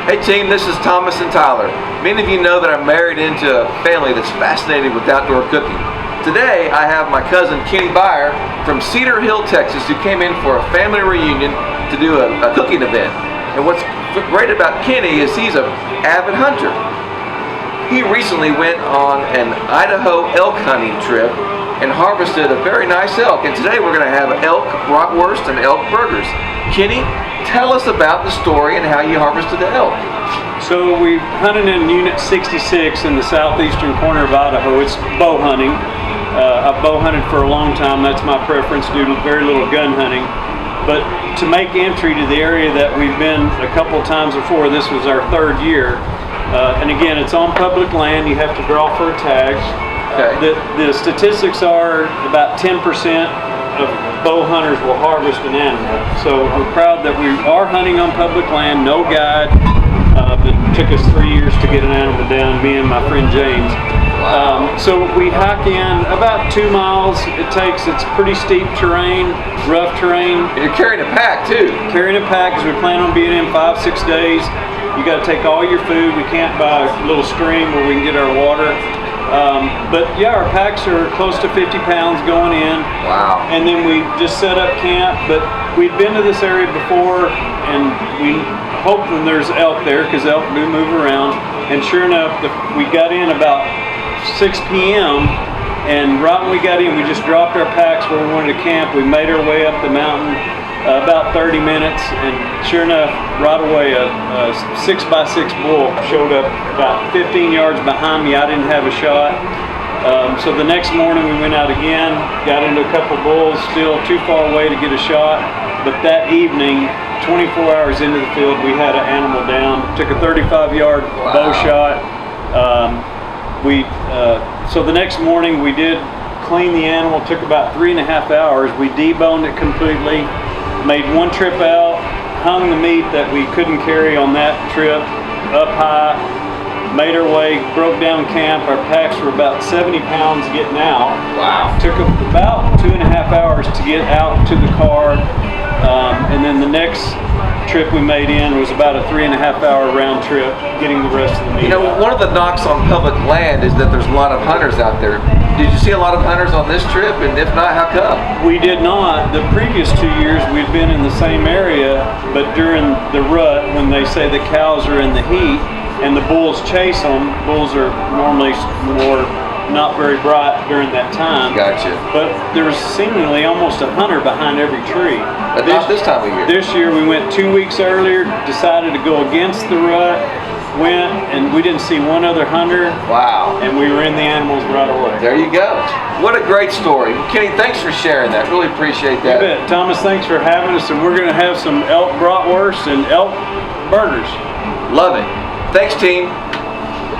Hey team, this is Thomas and Tyler. Many of you know that I'm married into a family that's fascinated with outdoor cooking. Today I have my cousin Kenny Byer from Cedar Hill, Texas, who came in for a family reunion to do a cooking event. And what's great about Kenny is he's an avid hunter. He recently went on an Idaho elk hunting trip and harvested a very nice elk. And today we're going to have elk bratwurst and elk burgers. Kenny, tell us about the story and how you harvested the elk. So we hunted in Unit 66 in the southeastern corner of Idaho. It's bow hunting. I've bow hunted for a long time. That's my preference. Do very little gun hunting. But to make entry to the area that we've been a couple times before, this was our third year. And again, it's on public land. You have to draw for a tag. Okay. The statistics are about 10% of bow hunters will harvest an animal. So we're proud that we are hunting on public land, no guide. It took us 3 years to get an animal down, me and my friend James. Wow. So we hike in about 2 miles. It's pretty steep terrain, rough terrain. And you're carrying a pack too. Carrying a pack because we plan on being in 5-6 days. You got to take all your food. We can't buy a little stream where we can get our water. But yeah, our packs are close to 50 pounds going in. Wow. And then we just set up camp. But we'd been to this area before, and we hope that there's elk there because elk do move around. And sure enough, we got in about 6 p.m. and right when we got in, we just dropped our packs where we wanted to camp. We made our way up the mountain about 30 minutes, and sure enough, right away a 6x6 bull showed up about 15 yards behind me. I didn't have a shot. So the next morning we went out again, got into a couple bulls, still too far away to get a shot. But that evening, 24 hours into the field, we had an animal down. Took a 35-yard bow shot. So the next morning we did clean the animal. Took about 3.5 hours. We deboned it completely. Made one trip out, hung the meat that we couldn't carry on that trip up high, made our way, broke down camp. Our packs were about 70 pounds getting out. Wow. Took about 2.5 hours to get out to the car. And then the next trip we made in was about a 3.5-hour round trip getting the rest of the meat. You know, one of the knocks on public land is that there's a lot of hunters out there. Did you see a lot of hunters on this trip? And if not, how come? We did not. The previous 2 years we'd been in the same area, but during the rut, when they say the cows are in the heat and the bulls chase them, bulls are normally more not very bright during that time. Gotcha. But there's seemingly almost a hunter behind every tree. But not this time of year. This year we went 2 weeks earlier, decided to go against the rut, went, and we didn't see one other hunter. Wow. And we were in the animals right away. There you go. What a great story. Kenny, thanks for sharing that. Really appreciate that. You bet. Thomas, thanks for having us, and we're going to have some elk bratwurst and elk burgers. Love it. Thanks, team.